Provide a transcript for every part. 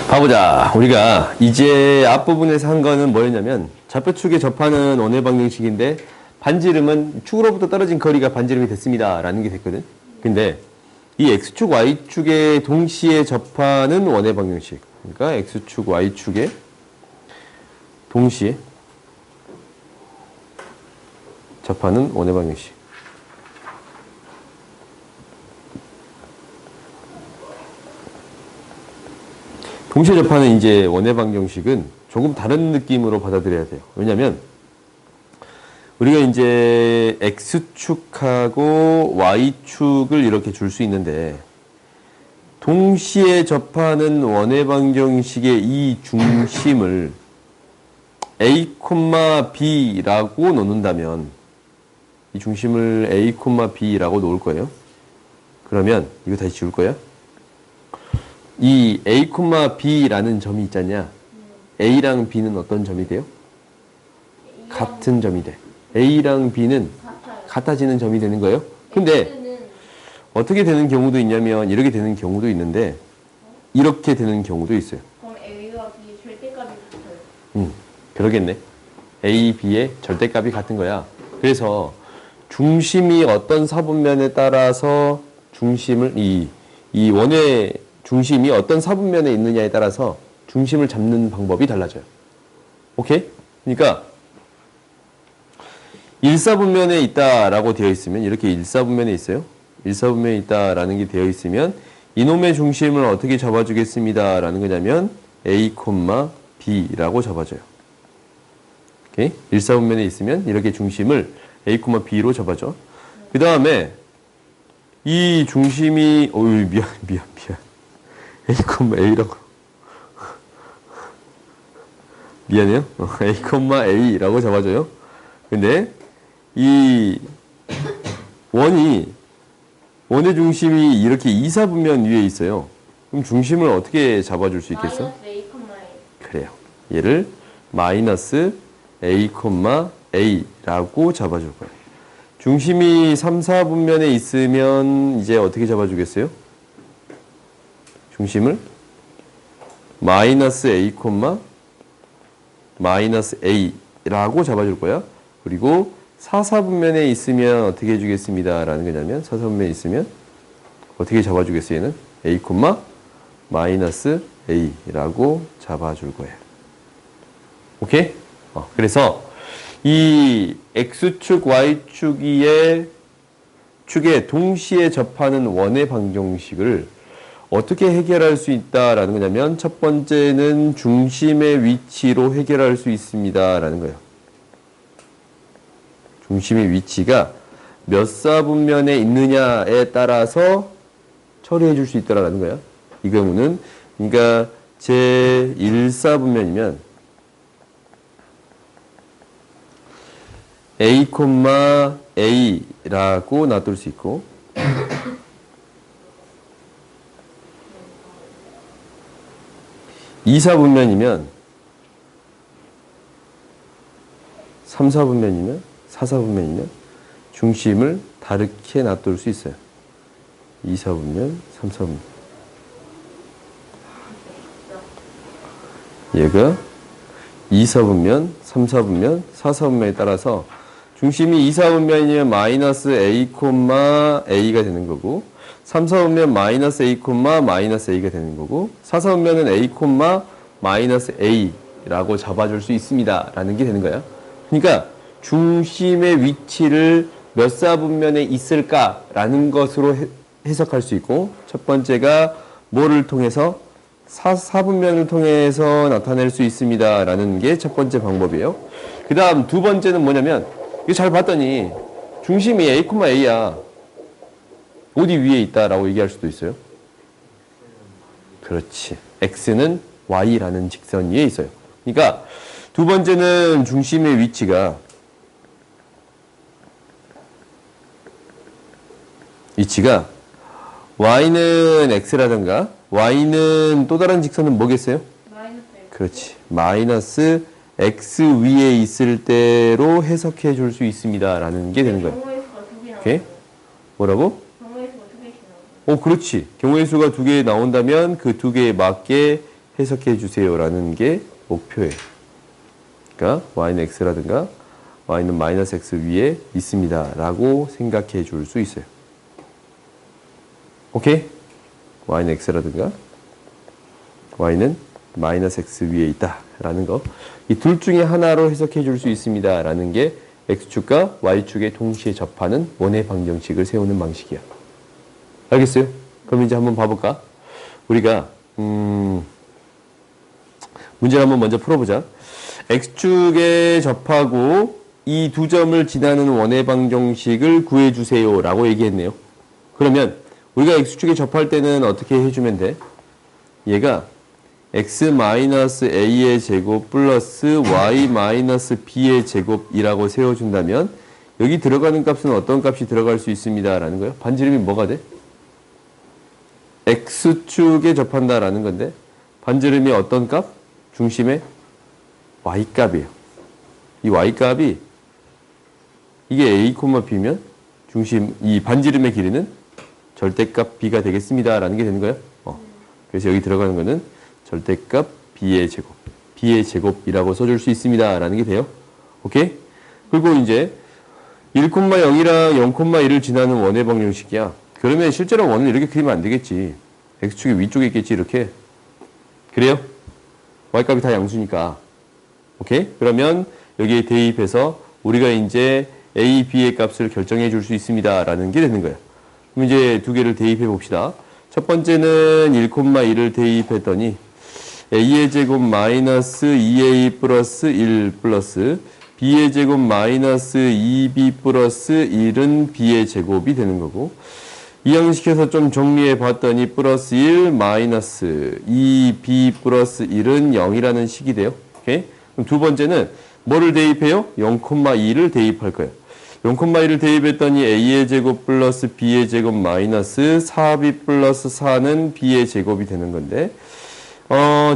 가보자. 우리가 이제 앞부분에서 한 거는 뭐였냐면 좌표축에 접하는 원의 방정식인데 반지름은 축으로부터 떨어진 거리가 반지름이 됐습니다 라는 게 됐거든. 근데 이 X축, Y축에 동시에 접하는 원의 방정식, 그러니까 X축, Y축에 동시에 접하는 원의 방정식. 동시에 접하는 이제 원의 방정식은 조금 다른 느낌으로 받아들여야 돼요. 왜냐면 우리가 이제 X축하고 Y축을 이렇게 줄 수 있는데 동시에 접하는 원의 방정식의 이 중심을 A, B라고 놓는다면 이 중심을 A, B라고 놓을 거예요. 그러면 이거 다시 지울 거예요. 이 A, B라는 점이 있잖냐. A랑 B는 어떤 점이 돼요? 같은 점이 돼. A랑 B는 같아지는 점이 되는 거예요. 근데 어떻게 되는 경우도 있냐면 이렇게 되는 경우도 있는데 이렇게 되는 경우도 있어요. 그럼 A와 B 절대값이 같아요. 그러겠네. A, B의 절대값이 같은 거야. 그래서 중심이 어떤 사분면에 따라서 중심을 이 원의 중심이 어떤 사분면에 있느냐에 따라서 중심을 잡는 방법이 달라져요. 오케이? 그러니까 일사분면에 있다라고 되어 있으면 이렇게 일사분면에 있어요. 일사분면에 있다라는 게 되어 있으면 이놈의 중심을 어떻게 잡아주겠습니다 라는 거냐면 A, B라고 잡아줘요. 오케이? 일사분면에 있으면 이렇게 중심을 A, B로 잡아줘. 그 다음에 이 중심이 미안 A, A라고 미안해요. A, A라고 잡아줘요. 근데 이 원의 중심이 이렇게 이사분면 위에 있어요. 그럼 중심을 어떻게 잡아줄 수 있겠어? 마이너스 A, A. 그래요. 얘를 마이너스 A, A라고 잡아줄 거예요. 중심이 3, 4분면에 있으면 이제 어떻게 잡아주겠어요? 중심을 마이너스 A, 마이너스 A라고 잡아줄 거야. 그리고 4, 4분면에 있으면 어떻게 해주겠습니다 라는 거냐면 4, 4분면에 있으면 어떻게 잡아주겠어요? 얘는 A, 마이너스 A라고 잡아줄 거예요. 오케이? 그래서 이 X축, Y축에 동시에 접하는 원의 방정식을 어떻게 해결할 수 있다라는 거냐면 첫 번째는 중심의 위치로 해결할 수 있습니다라는 거예요. 중심의 위치가 몇 사분면에 있느냐에 따라서 처리해 줄 수 있다라는 거야. 이 경우는 그러니까 제1사분면이면 A, A라고 놔둘 수 있고 2사분면이면 3사분면이면 4사분면이면 중심을 다르게 놔둘 수 있어요. 2사분면, 3사분면. 얘가 2사분면, 3사분면, 4사분면에 따라서 중심이 2사분면이면 마이너스 A, A가 되는 거고 3사분면 마이너스 A, 마이너스 A가 되는 거고 4사분면은 A, 마이너스 A라고 잡아줄 수 있습니다 라는 게 되는 거야. 그러니까 중심의 위치를 몇 사분면에 있을까라는 것으로 해석할 수 있고 첫 번째가 뭐를 통해서 4분면을 통해서 나타낼 수 있습니다 라는 게 첫 번째 방법이에요. 그 다음 두 번째는 뭐냐면 이거 잘 봤더니 중심이 A, A야. 어디 위에 있다라고 얘기할 수도 있어요. 그렇지. X는 Y라는 직선 위에 있어요. 그러니까 두 번째는 중심의 위치가 Y는 X라든가 Y는 또 다른 직선은 뭐겠어요? 마이너스 X. 그렇지. 마이너스 X 위에 있을 때로 해석해 줄 수 있습니다 라는 게 되는 거예요. 경우의 수가 2개 나와요. 오케이? 뭐라고? 경우의 수가 2개씩 나와요. 그렇지. 경우의 수가 2개 나온다면 그 2개에 맞게 해석해 주세요라는 게 목표예요. 그러니까 y는 x라든가 y는 마이너스 x 위에 있습니다 라고 생각해 줄 수 있어요. 오케이? y는 x라든가 y는 마이너스 x 위에 있다 라는 거, 이 둘 중에 하나로 해석해 줄 수 있습니다 라는 게 x축과 y축에 동시에 접하는 원의 방정식을 세우는 방식이야. 알겠어요? 그럼 이제 한번 봐볼까? 우리가 문제를 한번 먼저 풀어보자. x축에 접하고 이 두 점을 지나는 원의 방정식을 구해주세요 라고 얘기했네요. 그러면 우리가 x축에 접할 때는 어떻게 해주면 돼? 얘가 x-a의 제곱 플러스 y-b의 제곱이라고 세워준다면 여기 들어가는 값은 어떤 값이 들어갈 수 있습니다 라는 거예요. 반지름이 뭐가 돼? x축에 접한다라는 건데 반지름이 어떤 값? 중심의 y값이에요. 이 y값이 이게 a, b면 중심 이 반지름의 길이는 절대값 b가 되겠습니다 라는 게 되는 거예요. 그래서 여기 들어가는 거는 절대값 b의 제곱, b의 제곱이라고 써줄 수 있습니다 라는 게 돼요. 오케이? 그리고 이제 1,0이랑 0,1을 지나는 원의 방정식이야. 그러면 실제로 원을 이렇게 그리면 안 되겠지. x축이 위쪽에 있겠지, 이렇게. 그래요? y값이 다 양수니까. 오케이? 그러면 여기에 대입해서 우리가 이제 a, b의 값을 결정해 줄 수 있습니다 라는 게 되는 거예요. 그럼 이제 두 개를 대입해 봅시다. 첫 번째는 1,1을 대입했더니 a의 제곱 마이너스 2a 플러스 1 플러스 b의 제곱 마이너스 2b 플러스 1은 b의 제곱이 되는 거고, 이 형식에서 좀 정리해 봤더니 플러스 1 마이너스 2b 플러스 1은 0이라는 식이 돼요. 오케이? 그럼 두 번째는 뭐를 대입해요? 0,2를 대입할 거예요. 0,1을 대입했더니 a의 제곱 플러스 b의 제곱 마이너스 4b 플러스 4는 b의 제곱이 되는 건데,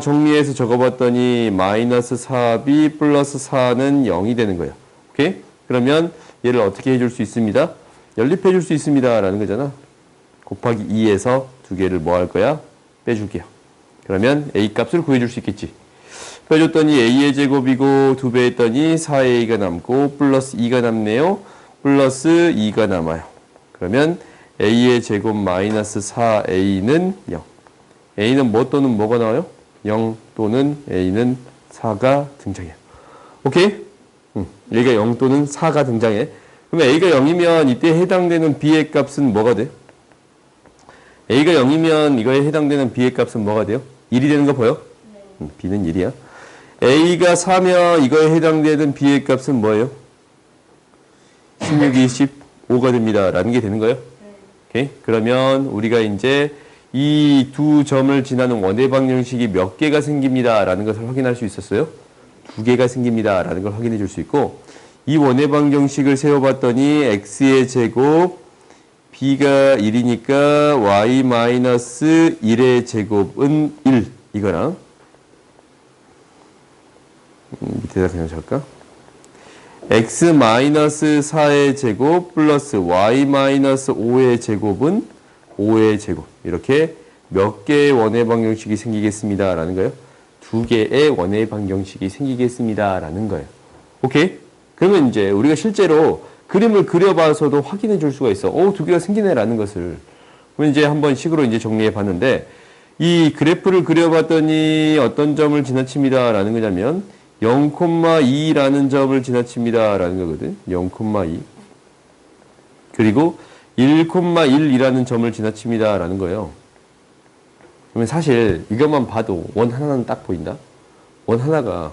정리해서 적어봤더니 마이너스 4b 플러스 4는 0이 되는 거예요. 오케이? 그러면 얘를 어떻게 해줄 수 있습니다? 연립해줄 수 있습니다 라는 거잖아. 곱하기 2에서 두 개를 뭐 할 거야? 빼줄게요. 그러면 a 값을 구해줄 수 있겠지. 빼줬더니 a의 제곱이고 2배 했더니 4a가 남고 플러스 2가 남네요. 플러스 2가 남아요. 그러면 a의 제곱 마이너스 4a는 0. a는 뭐 또는 뭐가 나와요? 0 또는 a는 4가 등장해요. 오케이? 얘가 0 또는 4가 등장해. 그러면 a가 0이면 이때 해당되는 b의 값은 뭐가 돼? a가 0이면 이거에 해당되는 b의 값은 뭐가 돼요? 1이 되는 거 보여? 네. b는 1이야. a가 4면 이거에 해당되는 b의 값은 뭐예요? 16, 25가 됩니다 라는 게 되는 거예요. 오케이? 그러면 우리가 이제 이 두 점을 지나는 원의 방정식이 몇 개가 생깁니다 라는 것을 확인할 수 있었어요. 2개가 생깁니다 라는 걸 확인해 줄 수 있고, 이 원의 방정식을 세워봤더니 x의 제곱 b가 1이니까 y-1의 제곱은 1 이거랑 밑에다 그냥 적을까? x-4의 제곱 플러스 y-5의 제곱은 5의 제곱, 이렇게 몇 개의 원의 방정식이 생기겠습니다 라는 거예요. 2개의 원의 방정식이 생기겠습니다 라는 거예요. 오케이? 그러면 이제 우리가 실제로 그림을 그려봐서도 확인해 줄 수가 있어. 2개가 생기네 라는 것을. 그럼 이제 한번 식으로 이제 정리해 봤는데, 이 그래프를 그려봤더니 어떤 점을 지나칩니다 라는 거냐면 0,2라는 점을 지나칩니다 라는 거거든. 0,2. 그리고 1,1이라는 점을 지나칩니다 라는 거예요. 그러면 사실 이것만 봐도 원 하나는 딱 보인다. 원 하나가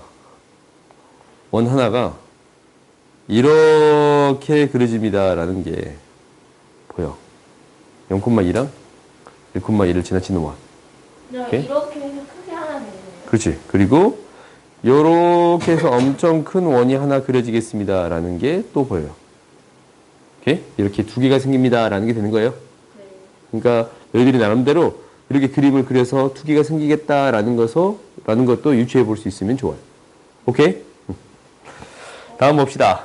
이렇게 그려집니다 라는 게 보여. 0,2랑 1,1을 지나치는 원. 이렇게 해서 크게 하나 되네요. 그렇지. 그리고 요렇게 해서 엄청 큰 원이 하나 그려지겠습니다 라는 게 또 보여요. 오케이? 이렇게 2개가 생깁니다 라는 게 되는 거예요. 네. 그러니까 너희들이 나름대로 이렇게 그림을 그려서 2개가 생기겠다라는 것도 유추해 볼 수 있으면 좋아요. 오케이? 다음 봅시다.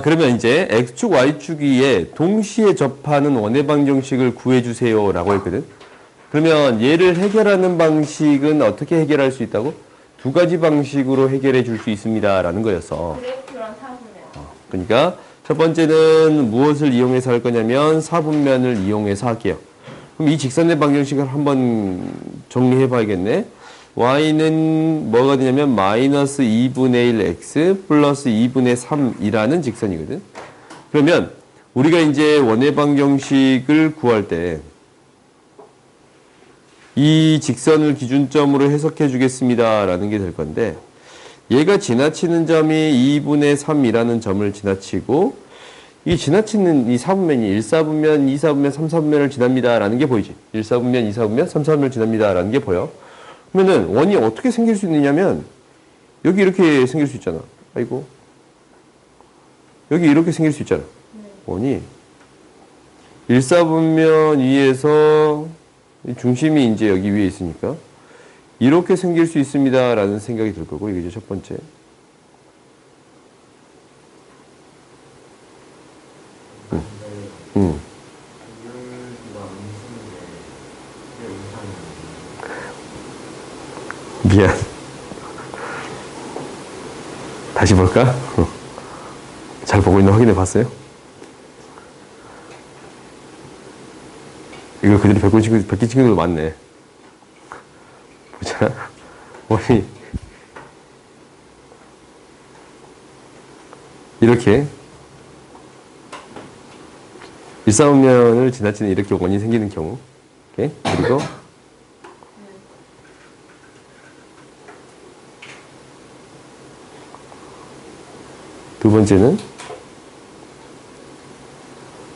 그러면 이제 x축, y축 위에 동시에 접하는 원의 방정식을 구해주세요 라고 했거든. 그러면 얘를 해결하는 방식은 어떻게 해결할 수 있다고? 두 가지 방식으로 해결해 줄 수 있습니다. 라는 거였어. 그래프랑 사분면. 그러니까 첫 번째는 무엇을 이용해서 할 거냐면 사분면을 이용해서 할게요. 그럼 이 직선의 방정식을 한번 정리해 봐야겠네. y는 뭐가 되냐면 마이너스 2분의 1 x 플러스 2분의 3이라는 직선이거든. 그러면 우리가 이제 원의 방정식을 구할 때 이 직선을 기준점으로 해석해 주겠습니다. 라는 게 될 건데 얘가 지나치는 점이 2분의 3이라는 점을 지나치고 이 지나치는 이 사분면이 1사분면, 2사분면, 3사분면을 지납니다. 라는 게 보이지. 1사분면, 2사분면, 3사분면을 지납니다. 라는 게 보여. 그러면은 원이 어떻게 생길 수 있느냐면 여기 이렇게 생길 수 있잖아. 아이고. 여기 이렇게 생길 수 있잖아. 원이 1사분면 위에서 중심이 이제 여기 위에 있으니까 이렇게 생길 수 있습니다. 라는 생각이 들 거고, 이게 이제 첫 번째. 미안. 다시 볼까? 잘 보고 있나 확인해 봤어요? 이거 그대로 베낀 친구들 많네. 보자. 원이 이렇게 일사분면을 지나치는 이렇게 원이 생기는 경우. 오케이? 그리고 두 번째는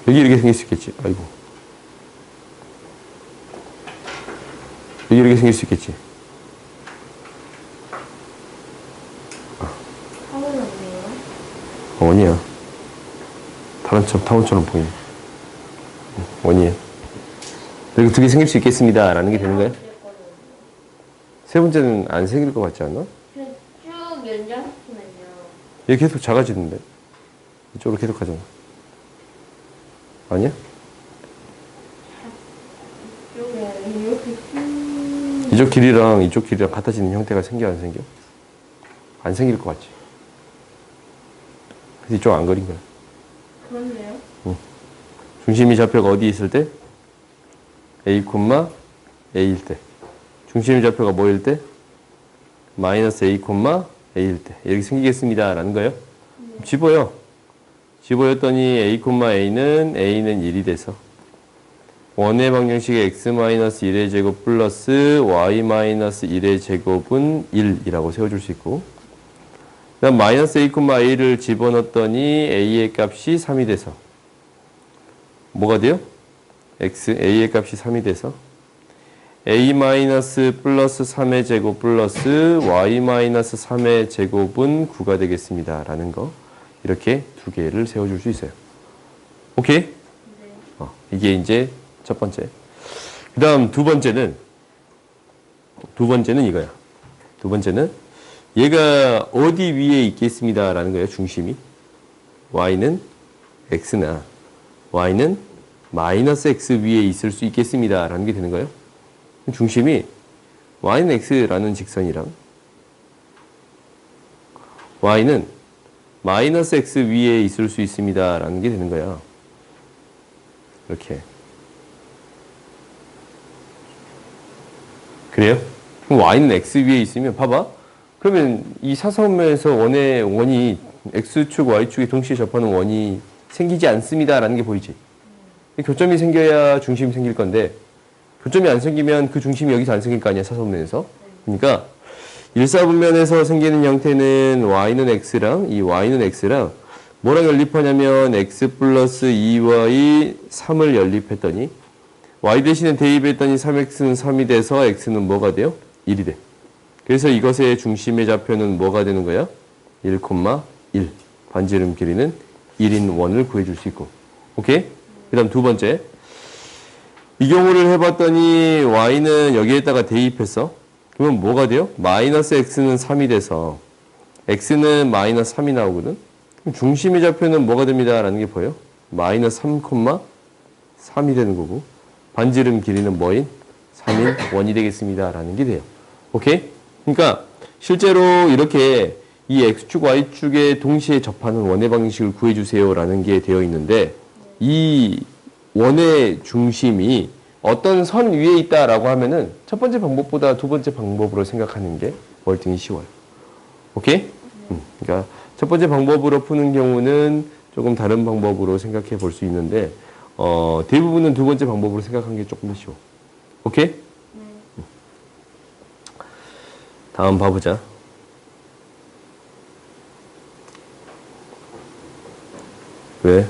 여기 이렇게 생길 수 있겠지. 아이고. 여기 이렇게 생길 수 있겠지. 사분면이에요? 원이야. 타원처럼 보이네. 원이에요. 그리고 두 개 생길 수 있겠습니다. 라는 게 되는 거예요. 세 번째는 안 생길 것 같지 않나? 쭉 연장시키면요. 얘 계속 작아지는데. 이쪽으로 계속 가잖아. 아니야? 이쪽에 이렇게 이쪽 길이랑 이쪽 길이랑 같아지는 형태가 생겨, 안 생겨? 안 생길 것 같지? 그래서 이쪽 안 그린 거야. 그렇네요. 중심이 좌표가 어디 있을 때? A, A일 때. 중심이 좌표가 뭐일 때? 마이너스 A, A일 때. 이렇게 생기겠습니다. 라는 거예요. 집어요. 집어였더니 A, A는 1이 돼서 원의 방정식의 x-1의 제곱 플러스 y-1의 제곱은 1이라고 세워줄 수 있고, 그 다음 마이너스 a, a를 집어넣었더니 a의 값이 3이 돼서 뭐가 돼요? a의 값이 3이 돼서 a 플러스 3의 제곱 플러스 y-3의 제곱은 9가 되겠습니다. 라는 거. 이렇게 두 개를 세워줄 수 있어요. 오케이? 네. 이게 이제 첫 번째. 그 다음 두 번째는 이거야. 두 번째는 얘가 어디 위에 있겠습니다. 라는 거예요. 중심이. y는 x나 y는 마이너스 x 위에 있을 수 있겠습니다. 라는 게 되는 거예요. 중심이 y는 x라는 직선이랑 y는 마이너스 x 위에 있을 수 있습니다. 라는 게 되는 거야. 이렇게. 그래요? 그럼 y는 x 위에 있으면 봐봐. 그러면 이 사사분면에서 원이 x축, y축에 동시에 접하는 원이 생기지 않습니다. 라는 게 보이지? 교점이 생겨야 중심이 생길 건데 교점이 안 생기면 그 중심이 여기서 안 생길 거 아니야, 사사분면에서. 그러니까 일사분면에서 생기는 형태는 y는 x랑 이 y는 x랑 뭐랑 연립하냐면 x 플러스 2y 3을 연립했더니 y 대신에 대입했더니 3x는 3이 돼서 x는 뭐가 돼요? 1이 돼. 그래서 이것의 중심의 좌표는 뭐가 되는 거야? 1, 1. 반지름 길이는 1인 원을 구해줄 수 있고. 오케이? 그 다음 두 번째. 이 경우를 해봤더니 y는 여기에다가 대입했어. 그러면 뭐가 돼요? 마이너스 x는 3이 돼서 x는 마이너스 3이 나오거든. 그럼 중심의 좌표는 뭐가 됩니다. 라는 게 보여요? 마이너스 3, 3이 되는 거고 반지름 길이는 뭐인? 3인 원이 되겠습니다. 라는 게 돼요. 오케이? 그러니까 실제로 이렇게 이 x축, y축에 동시에 접하는 원의 방식을 구해주세요. 라는 게 되어 있는데 이 원의 중심이 어떤 선 위에 있다라고 하면은 첫 번째 방법보다 두 번째 방법으로 생각하는 게 월등히 쉬워요. 오케이? 그러니까 첫 번째 방법으로 푸는 경우는 조금 다른 방법으로 생각해 볼 수 있는데 대부분은 두 번째 방법으로 생각하는 게 조금 더 쉬워. 오케이? 다음 봐보자. 왜?